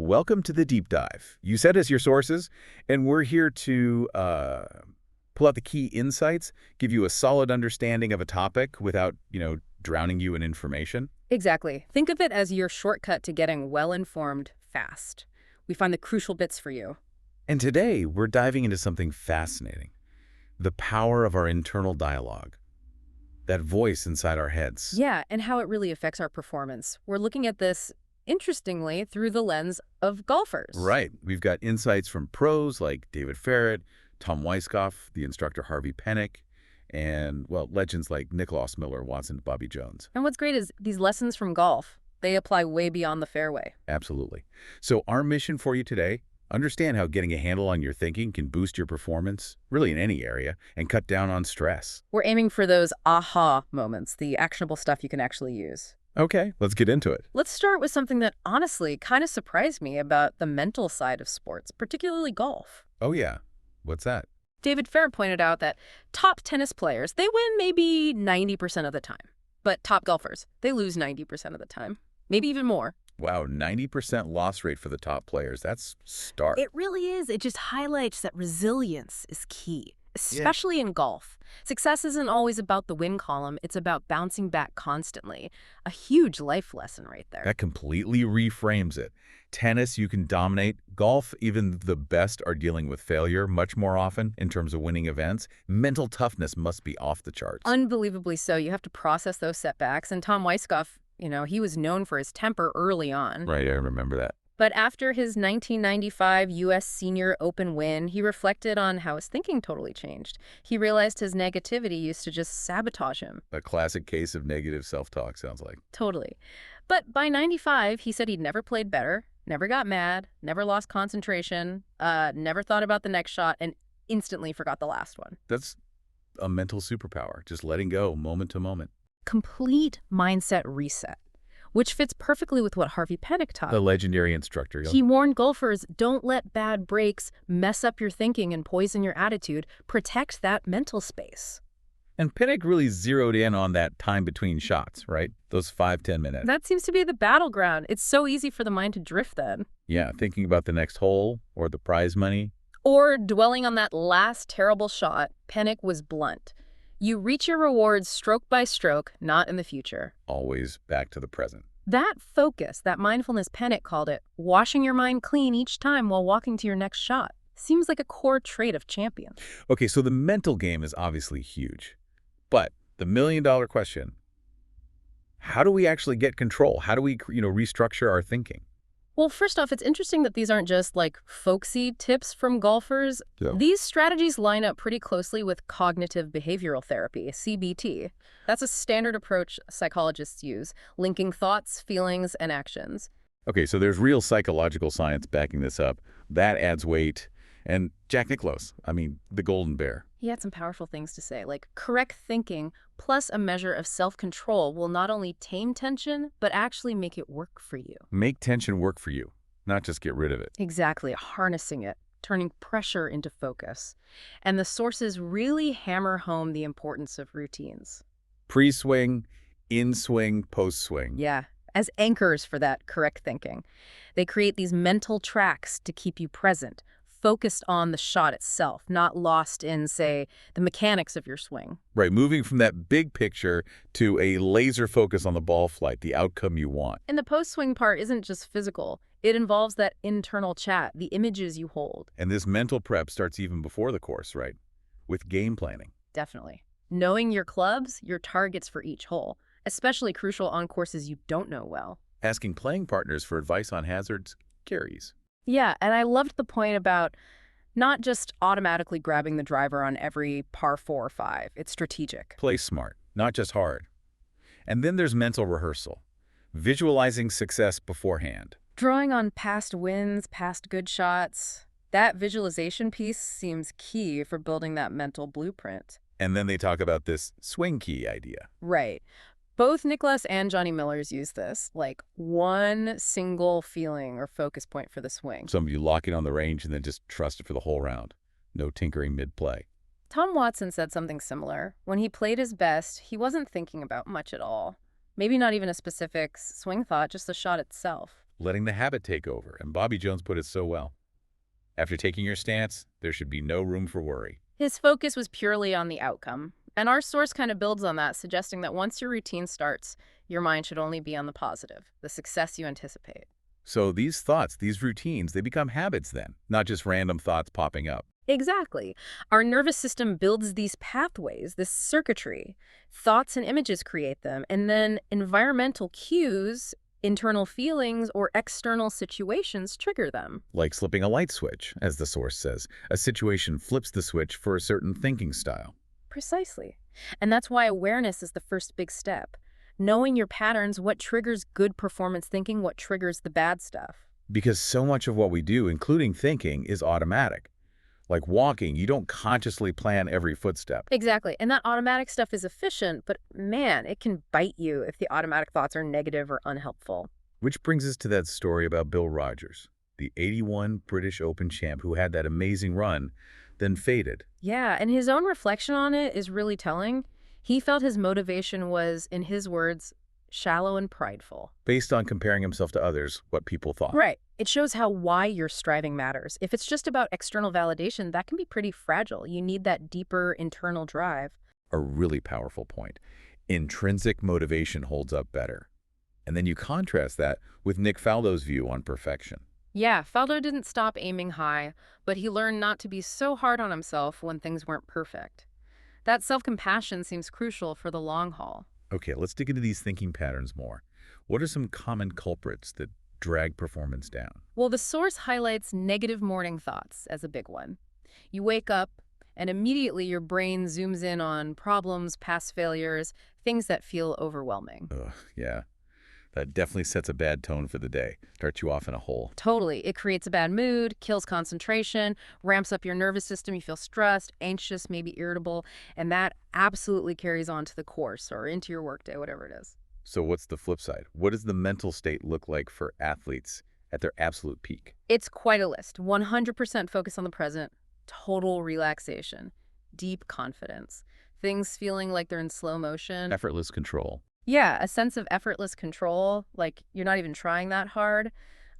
Welcome to the deep dive. You said us your sources, and we're here to pull out the key insights, give you a solid understanding of a topic without, drowning you in information. Exactly. Think of it as your shortcut to getting well-informed fast. We find the crucial bits for you. And today, we're diving into something fascinating. The power of our internal dialogue. That voice inside our heads. Yeah, and how it really affects our performance. We're looking at this, interestingly, through the lens of golfers. Right. We've got insights from pros like David Ferret, Tom Weiskopf, the instructor Harvey Penick, and, well, legends like Nicklaus Miller, Watson, Bobby Jones. And what's great is these lessons from golf, they apply way beyond the fairway. Absolutely. So our mission for you today, understand how getting a handle on your thinking can boost your performance, really in any area, and cut down on stress. We're aiming for those aha moments, the actionable stuff you can actually use. Okay, let's get into it. Let's start with something that honestly kind of surprised me about the mental side of sports, particularly golf. Oh yeah, what's that? David Ferret pointed out that top tennis players, they win maybe 90% of the time. But top golfers, they lose 90% of the time, maybe even more. Wow, 90% loss rate for the top players. That's stark. It really is. It just highlights that resilience is key, especially in golf. Success isn't always about the win column. It's about bouncing back constantly. A huge life lesson right there. That completely reframes it. Tennis, you can dominate. Golf, even the best are dealing with failure much more often in terms of winning events. Mental toughness must be off the charts. Unbelievably so. You have to process those setbacks. And Tom Weiskopf, he was known for his temper early on. Right, I remember that. But after his 1995 U.S. Senior Open win, he reflected on how his thinking totally changed. He realized his negativity used to just sabotage him. A classic case of negative self-talk, sounds like. Totally. But by 95, he said he'd never played better, never got mad, never lost concentration, never thought about the next shot, and instantly forgot the last one. That's a mental superpower, just letting go moment to moment. Complete mindset reset, which fits perfectly with what Harvey Penick taught. The legendary instructor. He warned golfers, don't let bad breaks mess up your thinking and poison your attitude. Protect that mental space. And Pinnock really zeroed in on that time between shots, right? Those 5-10 minutes. That seems to be the battleground. It's so easy for the mind to drift then. Yeah, thinking about the next hole or the prize money. Or dwelling on that last terrible shot. Penick was blunt. You reach your rewards stroke by stroke, not in the future. Always back to the present. That focus, that mindfulness, Penick called it, washing your mind clean each time while walking to your next shot, seems like a core trait of champions. Okay, so the mental game is obviously huge. But the million-dollar question, how do we actually get control? How do we, restructure our thinking? Well, first off, it's interesting that these aren't just like folksy tips from golfers. Yeah. These strategies line up pretty closely with cognitive behavioral therapy, CBT. That's a standard approach psychologists use, linking thoughts, feelings, and actions. Okay, so there's real psychological science backing this up. That adds weight. And Jack Nicklaus, the golden bear. He had some powerful things to say, like correct thinking plus a measure of self-control will not only tame tension, but actually make it work for you. Make tension work for you, not just get rid of it. Exactly, harnessing it, turning pressure into focus. And the sources really hammer home the importance of routines. Pre-swing, in-swing, post-swing. Yeah, as anchors for that correct thinking. They create these mental tracks to keep you present, focused on the shot itself, not lost in, say, the mechanics of your swing. Right, moving from that big picture to a laser focus on the ball flight, the outcome you want. And the post-swing part isn't just physical. It involves that internal chat, the images you hold. And this mental prep starts even before the course, right? With game planning. Definitely. Knowing your clubs, your targets for each hole, especially crucial on courses you don't know well. Asking playing partners for advice on hazards carries. Yeah, and I loved the point about not just automatically grabbing the driver on every par 4 or 5. It's strategic. Play smart, not just hard. And then there's mental rehearsal, visualizing success beforehand. Drawing on past wins, past good shots. That visualization piece seems key for building that mental blueprint. And then they talk about this swing key idea. Right. Both Nicklaus and Johnny Miller's use this, like one single feeling or focus point for the swing. Some of you lock it on the range and then just trust it for the whole round. No tinkering mid-play. Tom Watson said something similar. When he played his best, he wasn't thinking about much at all. Maybe not even a specific swing thought, just the shot itself. letting the habit take over. And Bobby Jones put it so well. After taking your stance, there should be no room for worry. His focus was purely on the outcome. And our source kind of builds on that, suggesting that once your routine starts, your mind should only be on the positive, the success you anticipate. So these thoughts, these routines, they become habits then, not just random thoughts popping up. Exactly. Our nervous system builds these pathways, this circuitry. Thoughts and images create them, and then environmental cues, internal feelings, or external situations trigger them. Like slipping a light switch, as the source says. A situation flips the switch for a certain thinking style. Precisely. And that's why awareness is the first big step. Knowing your patterns, what triggers good performance thinking, what triggers the bad stuff. Because so much of what we do, including thinking, is automatic. Like walking, you don't consciously plan every footstep. Exactly. And that automatic stuff is efficient, but man, it can bite you if the automatic thoughts are negative or unhelpful. Which brings us to that story about Bill Rogers, the '81 British Open champ who had that amazing run, then faded. Yeah, and his own reflection on it is really telling. He felt his motivation was, in his words, shallow and prideful. Based on comparing himself to others, what people thought. Right. It shows how why you're striving matters. If it's just about external validation, that can be pretty fragile. You need that deeper internal drive. A really powerful point. Intrinsic motivation holds up better. And then you contrast that with Nick Faldo's view on perfection. Yeah, Faldo didn't stop aiming high, but he learned not to be so hard on himself when things weren't perfect. That self-compassion seems crucial for the long haul. Okay, let's dig into these thinking patterns more. What are some common culprits that drag performance down? Well, the source highlights negative morning thoughts as a big one. You wake up, and immediately your brain zooms in on problems, past failures, things that feel overwhelming. Ugh, yeah. That definitely sets a bad tone for the day. Starts you off in a hole. Totally. It creates a bad mood, kills concentration, ramps up your nervous system. You feel stressed, anxious, maybe irritable, and that absolutely carries on to the course or into your workday, whatever it is. So what's the flip side? What does the mental state look like for athletes at their absolute peak? It's quite a list. 100% focus on the present, total relaxation, deep confidence, things feeling like they're in slow motion. Effortless control. Yeah, a sense of effortless control, like you're not even trying that hard,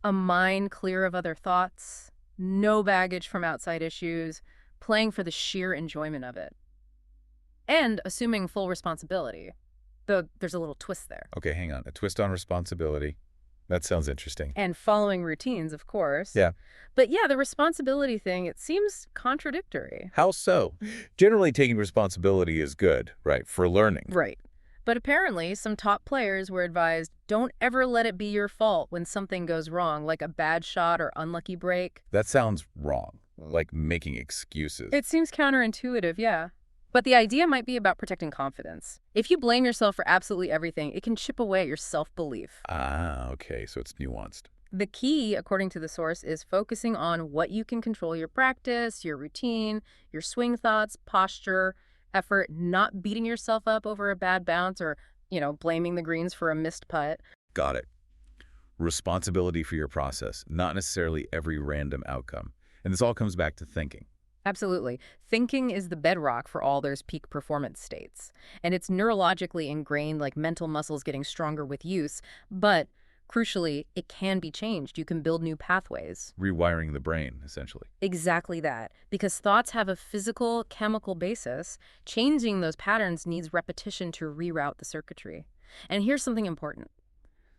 a mind clear of other thoughts, no baggage from outside issues, playing for the sheer enjoyment of it. And assuming full responsibility, though there's a little twist there. Okay, hang on. A twist on responsibility. That sounds interesting. And following routines, of course. Yeah. But yeah, the responsibility thing, it seems contradictory. How so? Generally, taking responsibility is good, right, for learning. Right. But apparently, some top players were advised, don't ever let it be your fault when something goes wrong, like a bad shot or unlucky break. That sounds wrong, like making excuses. It seems counterintuitive, yeah. But the idea might be about protecting confidence. If you blame yourself for absolutely everything, it can chip away at your self-belief. Ah, okay, so it's nuanced. The key, according to the source, is focusing on what you can control: your practice, your routine, your swing thoughts, posture, effort, not beating yourself up over a bad bounce or, blaming the greens for a missed putt. Got it. Responsibility for your process, not necessarily every random outcome. And this all comes back to thinking. Absolutely. Thinking is the bedrock for all those peak performance states. And it's neurologically ingrained, like mental muscles getting stronger with use. But crucially, it can be changed. You can build new pathways. Rewiring the brain, essentially. Exactly that. Because thoughts have a physical, chemical basis, changing those patterns needs repetition to reroute the circuitry. And here's something important.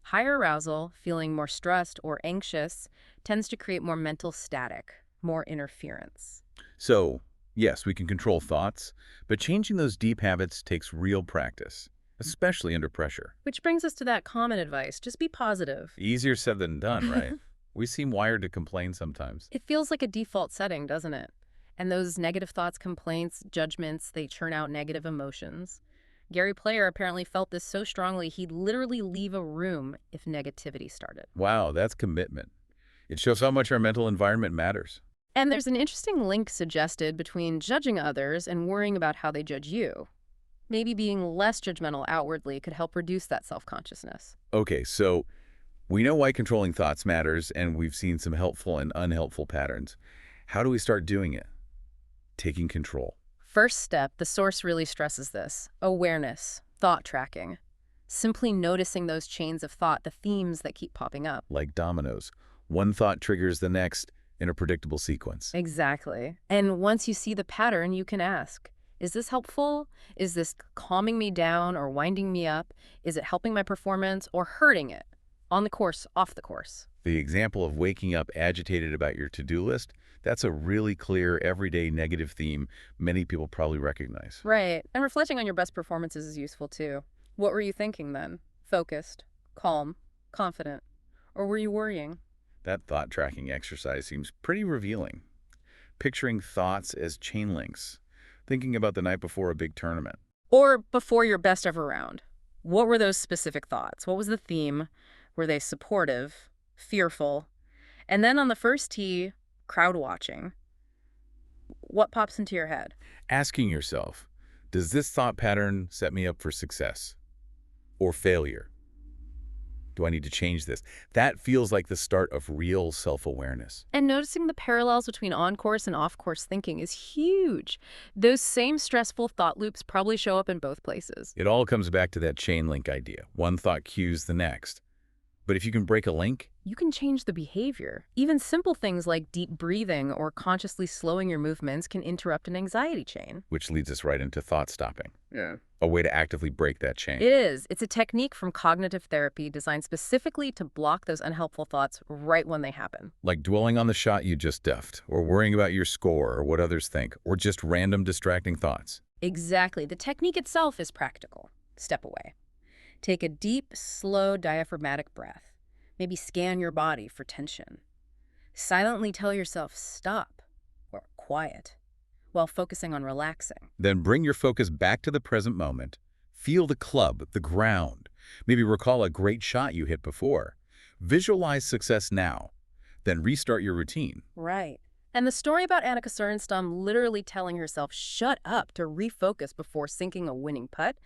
Higher arousal, feeling more stressed or anxious, tends to create more mental static, more interference. So, yes, we can control thoughts, but changing those deep habits takes real practice, especially under pressure. Which brings us to that common advice: just be positive. Easier said than done, right? We seem wired to complain sometimes. It feels like a default setting, doesn't it? And those negative thoughts, complaints, judgments, they churn out negative emotions. Gary Player apparently felt this so strongly he'd literally leave a room if negativity started. Wow, that's commitment. It shows how much our mental environment matters. And there's an interesting link suggested between judging others and worrying about how they judge you. Maybe being less judgmental outwardly could help reduce that self-consciousness. Okay, so we know why controlling thoughts matters, and we've seen some helpful and unhelpful patterns. How do we start doing it? Taking control. First step, the source really stresses this: awareness, thought tracking. Simply noticing those chains of thought, the themes that keep popping up. Like dominoes. One thought triggers the next in a predictable sequence. Exactly. And once you see the pattern, you can ask, is this helpful? Is this calming me down or winding me up? Is it helping my performance or hurting it? On the course, off the course. The example of waking up agitated about your to-do list, that's a really clear, everyday negative theme many people probably recognize. Right. And reflecting on your best performances is useful too. What were you thinking then? Focused, calm, confident? Or were you worrying? That thought-tracking exercise seems pretty revealing. Picturing thoughts as chain links, thinking about the night before a big tournament. Or before your best ever round. What were those specific thoughts? What was the theme? Were they supportive, fearful? And then on the first tee, crowd watching. What pops into your head? Asking yourself, does this thought pattern set me up for success or failure? Do I need to change this? That feels like the start of real self-awareness. And noticing the parallels between on-course and off-course thinking is huge. Those same stressful thought loops probably show up in both places. It all comes back to that chain link idea. One thought cues the next. But if you can break a link, You can change the behavior. Even simple things like deep breathing or consciously slowing your movements can interrupt an anxiety chain. which leads us right into thought stopping, Yeah. a way to actively break that chain. It is. It's a technique from cognitive therapy designed specifically to block those unhelpful thoughts right when they happen. Like dwelling on the shot you just duffed, or worrying about your score or what others think, or just random distracting thoughts. Exactly. The technique itself is practical. Step away. Take a deep, slow, diaphragmatic breath. Maybe scan your body for tension. Silently tell yourself stop or quiet while focusing on relaxing. Then bring your focus back to the present moment. Feel the club, the ground. Maybe recall a great shot you hit before. Visualize success now. Then restart your routine. Right. And the story about Annika Sorenstam literally telling herself shut up to refocus before sinking a winning putt,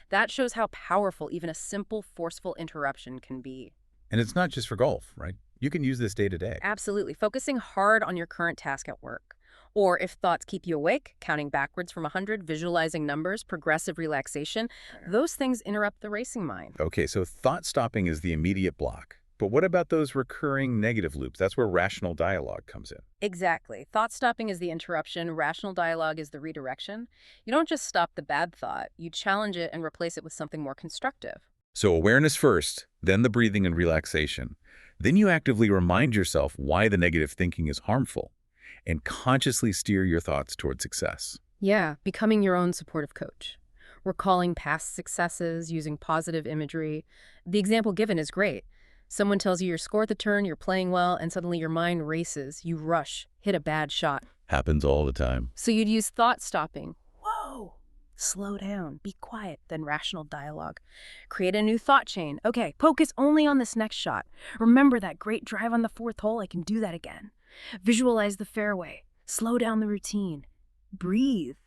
that shows how powerful even a simple, forceful interruption can be. And it's not just for golf, right? You can use this day to day. Absolutely. Focusing hard on your current task at work. Or if thoughts keep you awake, counting backwards from 100, visualizing numbers, progressive relaxation, those things interrupt the racing mind. Okay, so thought stopping is the immediate block. But what about those recurring negative loops? That's where rational dialogue comes in. Exactly. Thought stopping is the interruption. Rational dialogue is the redirection. You don't just stop the bad thought. You challenge it and replace it with something more constructive. So awareness first, then the breathing and relaxation. Then you actively remind yourself why the negative thinking is harmful and consciously steer your thoughts toward success. Yeah, becoming your own supportive coach. Recalling past successes, using positive imagery. The example given is great. Someone tells you your score at the turn, you're playing well, and suddenly your mind races. You rush, hit a bad shot. Happens all the time. So you'd use thought stopping. Whoa! Slow down, be quiet, then rational dialogue. Create a new thought chain. Okay, focus only on this next shot. Remember that great drive on the fourth hole, I can do that again. Visualize the fairway. Slow down the routine. Breathe.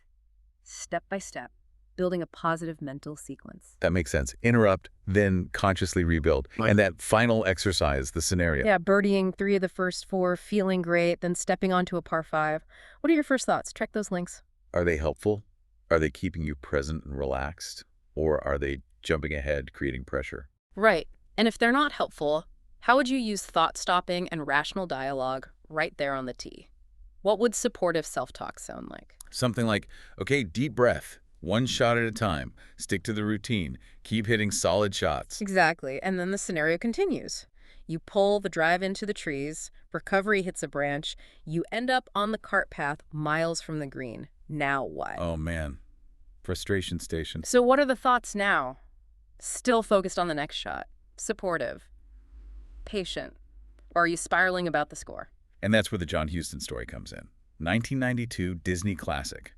Step by step, building a positive mental sequence. That makes sense. Interrupt, then consciously rebuild. Right. And that final exercise, the scenario. Yeah, birdieing 3 of the first 4, feeling great, then stepping onto a par 5. What are your first thoughts? Check those links. Are they helpful? Are they keeping you present and relaxed? Or are they jumping ahead, creating pressure? Right. And if they're not helpful, how would you use thought stopping and rational dialogue right there on the tee? What would supportive self-talk sound like? Something like, okay, deep breath, one shot at a time, stick to the routine, keep hitting solid shots. Exactly. And then the scenario continues. You pull the drive into the trees, recovery hits a branch, you end up on the cart path miles from the green. Now what? Oh man, frustration station. So what are the thoughts now? Still focused on the next shot. Supportive. Patient. Or are you spiraling about the score? And that's where the John Huston story comes in. 1992 Disney classic.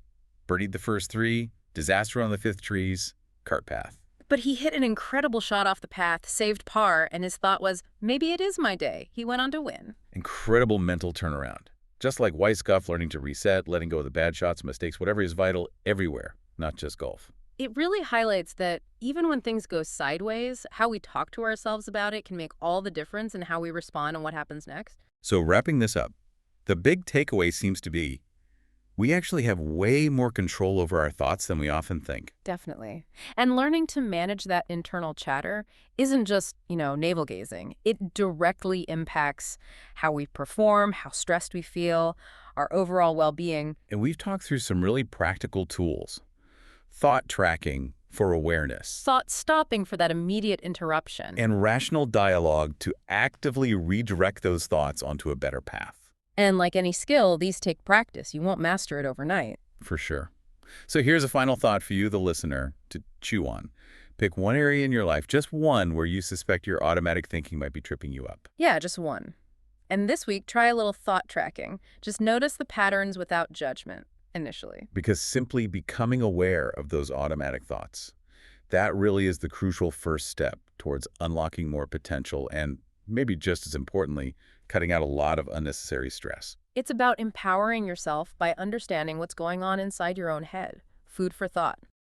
Birdied the first 3, disaster on the 5th trees, cart path. But he hit an incredible shot off the path, saved par, and his thought was, maybe it is my day. He went on to win. Incredible mental turnaround. Just like Weisskopf learning to reset, letting go of the bad shots, mistakes, whatever is vital everywhere, not just golf. It really highlights that even when things go sideways, how we talk to ourselves about it can make all the difference in how we respond and what happens next. So wrapping this up, the big takeaway seems to be, We actually have way more control over our thoughts than we often think. Definitely. And learning to manage that internal chatter isn't just, navel gazing. It directly impacts how we perform, how stressed we feel, our overall well-being. And we've talked through some really practical tools. Thought tracking for awareness, Thought stopping for that immediate interruption. and rational dialogue to actively redirect those thoughts onto a better path. And like any skill, these take practice. You won't master it overnight. For sure. So here's a final thought for you, the listener, to chew on. Pick one area in your life, just one, where you suspect your automatic thinking might be tripping you up. Yeah, just one. And this week, try a little thought tracking. Just notice the patterns without judgment initially. Because simply becoming aware of those automatic thoughts, that really is the crucial first step towards unlocking more potential and, maybe just as importantly, cutting out a lot of unnecessary stress. It's about empowering yourself by understanding what's going on inside your own head. Food for thought.